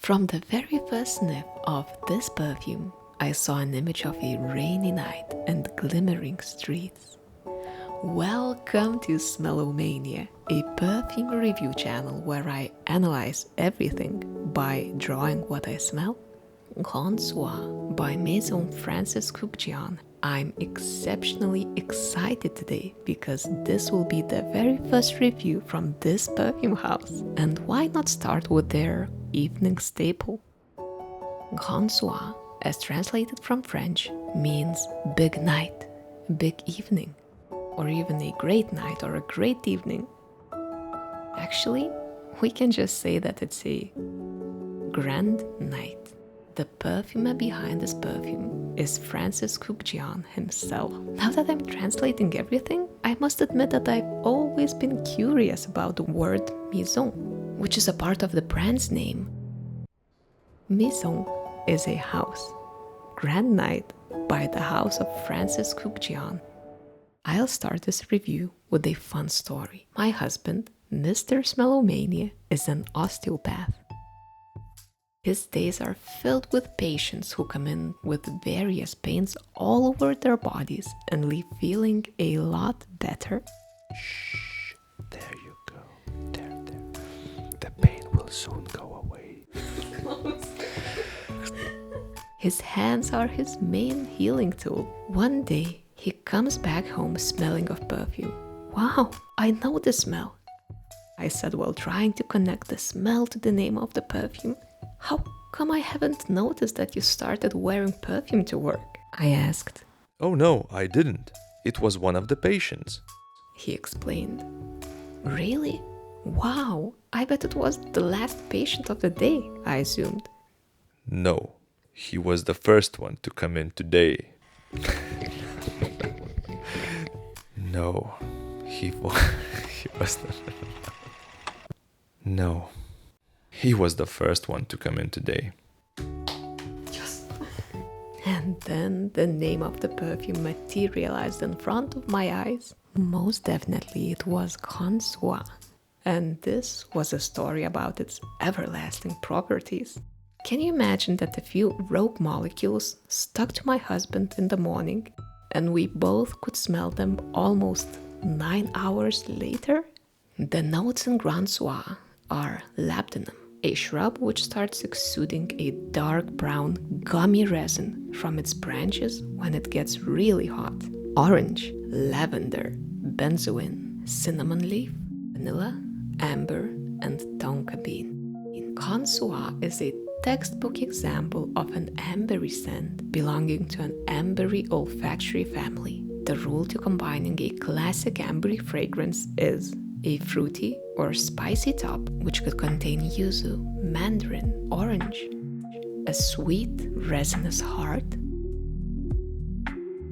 From the very first sniff of this perfume, I saw an image of a rainy night and glimmering streets. Welcome to Smellomania, a perfume review channel where I analyze everything by drawing what I smell. Soir by Maison Francis Kurkdjian. I'm exceptionally excited today because this will be the very first review from this perfume house. And why not start with their evening staple? Soir, as translated from French, means big night, big evening, or even a great night or a great evening. Actually, we can just say that it's a grand night. The perfumer behind this perfume is Francis Kurkdjian himself. Now that I'm translating everything, I must admit that I've always been curious about the word Maison, which is a part of the brand's name. Maison is a house. Grand Night by the house of Francis Kurkdjian. I'll start this review with a fun story. My husband, Mr. Smellomania, is an osteopath. His days are filled with patients who come in with various pains all over their bodies and leave feeling a lot better. Shh, there you go. There. The pain will soon go away. His hands are his main healing tool. One day, he comes back home smelling of perfume. Wow, I know the smell, I said while trying to connect the smell to the name of the perfume. How come I haven't noticed that you started wearing perfume to work? I asked. Oh no, I didn't. It was one of the patients. He explained. Really? Wow, I bet it was the last patient of the day, I assumed. No, he was the first one to come in today. No, he was No. He was the first one to come in today. Yes. And then the name of the perfume materialized in front of my eyes. Most definitely it was Soir. And this was a story about its everlasting properties. Can you imagine that a few rogue molecules stuck to my husband in the morning and we both could smell them almost 9 hours later? The notes in Soir are labdanum, a shrub which starts exuding a dark brown gummy resin from its branches when it gets really hot. Orange, lavender, benzoin, cinnamon leaf, vanilla, amber, and tonka bean. Soir is a textbook example of an ambery scent belonging to an ambery olfactory family. The rule to combining a classic ambery fragrance is a fruity or spicy top which could contain yuzu, mandarin, orange, a sweet resinous heart,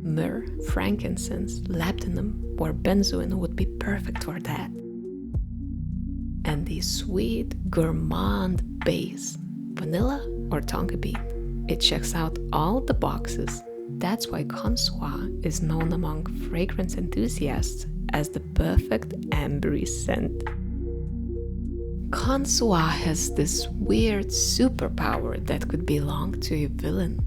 myrrh, frankincense, labdanum, or benzoin would be perfect for that, and a sweet gourmand base, vanilla or tonka bean. It checks out all the boxes. That's why Soir is known among fragrance enthusiasts as the perfect ambery scent. Soir has this weird superpower that could belong to a villain.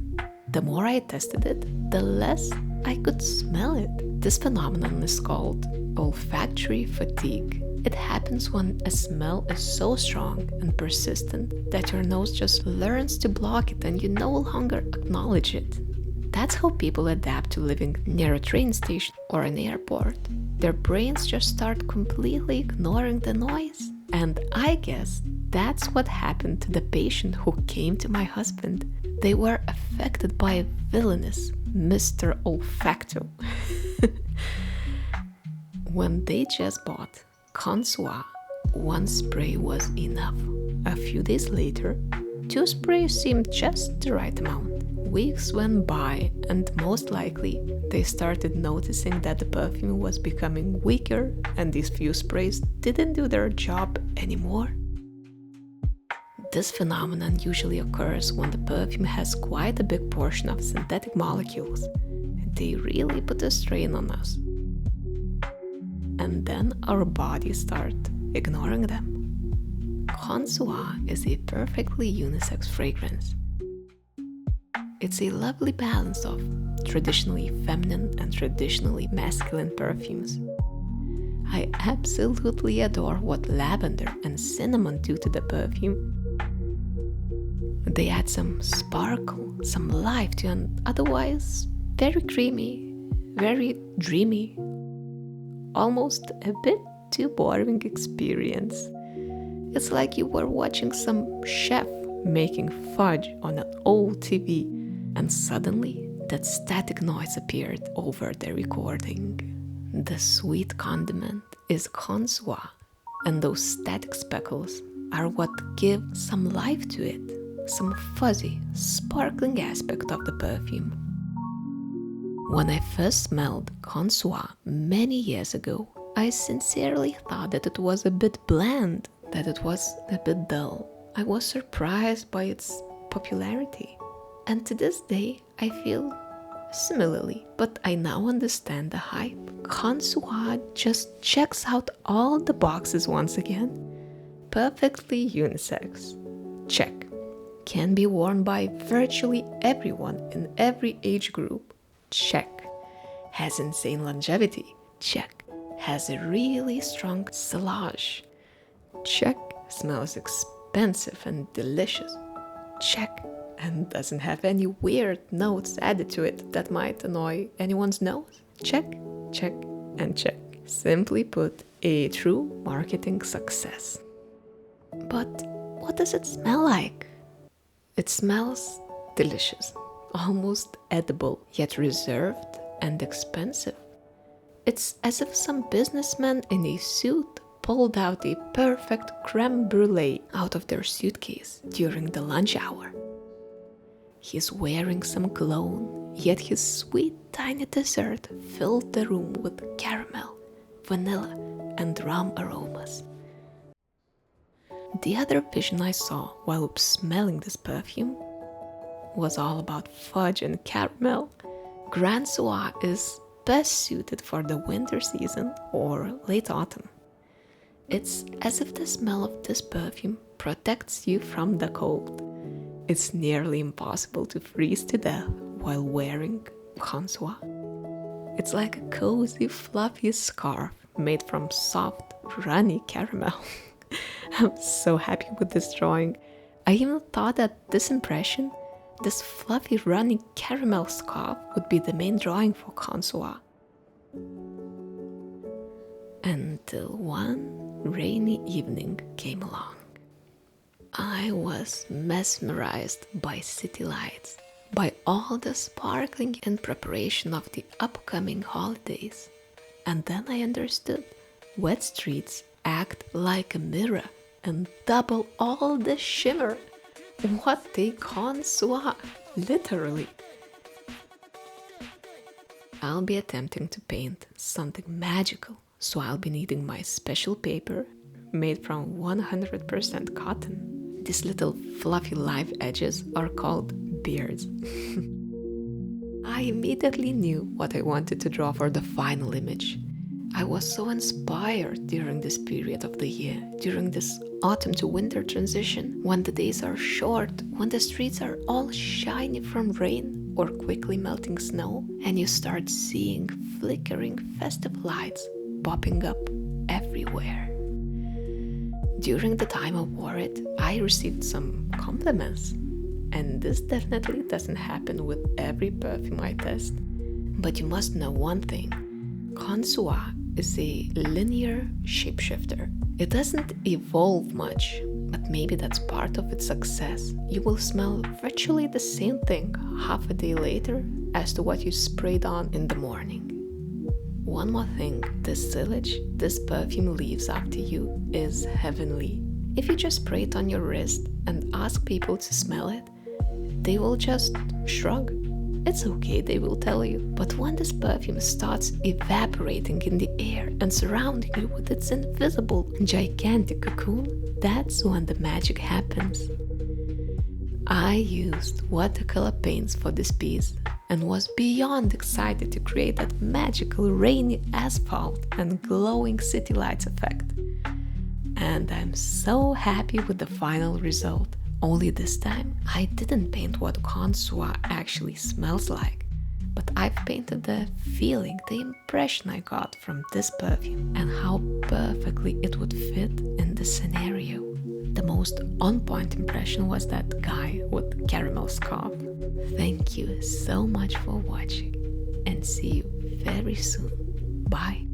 The more I tested it, the less I could smell it. This phenomenon is called olfactory fatigue. It happens when a smell is so strong and persistent that your nose just learns to block it and you no longer acknowledge it. That's how people adapt to living near a train station or an airport. Their brains just start completely ignoring the noise. And I guess that's what happened to the patient who came to my husband. They were affected by a villainous Mr. Olfacto. When they just bought Soir, one spray was enough. A few days later, 2 sprays seemed just the right amount. Weeks went by, and most likely they started noticing that the perfume was becoming weaker and these few sprays didn't do their job anymore. This phenomenon usually occurs when the perfume has quite a big portion of synthetic molecules. They really put a strain on us. And then our bodies start ignoring them. Soir is a perfectly unisex fragrance. It's a lovely balance of traditionally feminine and traditionally masculine perfumes. I absolutely adore what lavender and cinnamon do to the perfume. They add some sparkle, some life to an otherwise very creamy, very dreamy, almost a bit too boring experience. It's like you were watching some chef making fudge on an old TV, and suddenly that static noise appeared over the recording. The sweet condiment is Soir, and those static speckles are what give some life to it, some fuzzy, sparkling aspect of the perfume. When I first smelled Soir many years ago, I sincerely thought that it was a bit bland, that it was a bit dull. I was surprised by its popularity. And to this day, I feel similarly, but I now understand the hype. Soir just checks out all the boxes once again. Perfectly unisex. Check. Can be worn by virtually everyone in every age group. Check. Has insane longevity. Check. Has a really strong sillage. Check. Smells expensive and delicious. Check. And doesn't have any weird notes added to it that might annoy anyone's nose. Check, check, and check. Simply put, a true marketing success. But what does it smell like? It smells delicious, almost edible, yet reserved and expensive. It's as if some businessman in a suit pulled out a perfect creme brulee out of their suitcase during the lunch hour. He's wearing some cologne, yet his sweet tiny dessert filled the room with caramel, vanilla, and rum aromas. The other vision I saw while smelling this perfume was all about fudge and caramel. Soir is best suited for the winter season or late autumn. It's as if the smell of this perfume protects you from the cold. It's nearly impossible to freeze to death while wearing Soir. It's like a cozy, fluffy scarf made from soft, runny caramel. I'm so happy with this drawing. I even thought that this impression, this fluffy, runny caramel scarf, would be the main drawing for Soir. Until one rainy evening came along. I was mesmerized by city lights, by all the sparkling in preparation of the upcoming holidays. And then I understood. Wet streets act like a mirror and double all the shimmer. What a Soir, literally. I'll be attempting to paint something magical, so I'll be needing my special paper made from 100% cotton. These little fluffy live edges are called beards. I immediately knew what I wanted to draw for the final image. I was so inspired during this period of the year, during this autumn to winter transition, when the days are short, when the streets are all shiny from rain or quickly melting snow, and you start seeing flickering festive lights popping up everywhere. During the time I wore it, I received some compliments. And this definitely doesn't happen with every perfume I test. But you must know one thing. Soir is a linear shapeshifter. It doesn't evolve much, but maybe that's part of its success. You will smell virtually the same thing half a day later as to what you sprayed on in the morning. One more thing, the sillage this perfume leaves after you is heavenly. If you just spray it on your wrist and ask people to smell it, they will just shrug. It's okay, they will tell you. But when this perfume starts evaporating in the air and surrounding you with its invisible, gigantic cocoon, that's when the magic happens. I used watercolor paints for this piece and was beyond excited to create that magical rainy asphalt and glowing city lights effect. and I'm so happy with the final result. Only this time I didn't paint what Soir actually smells like, but I've painted the feeling, the impression I got from this perfume and how perfectly it would fit in the scenario. The most on-point impression was that guy with caramel scarf. Thank you so much for watching and see you very soon. Bye.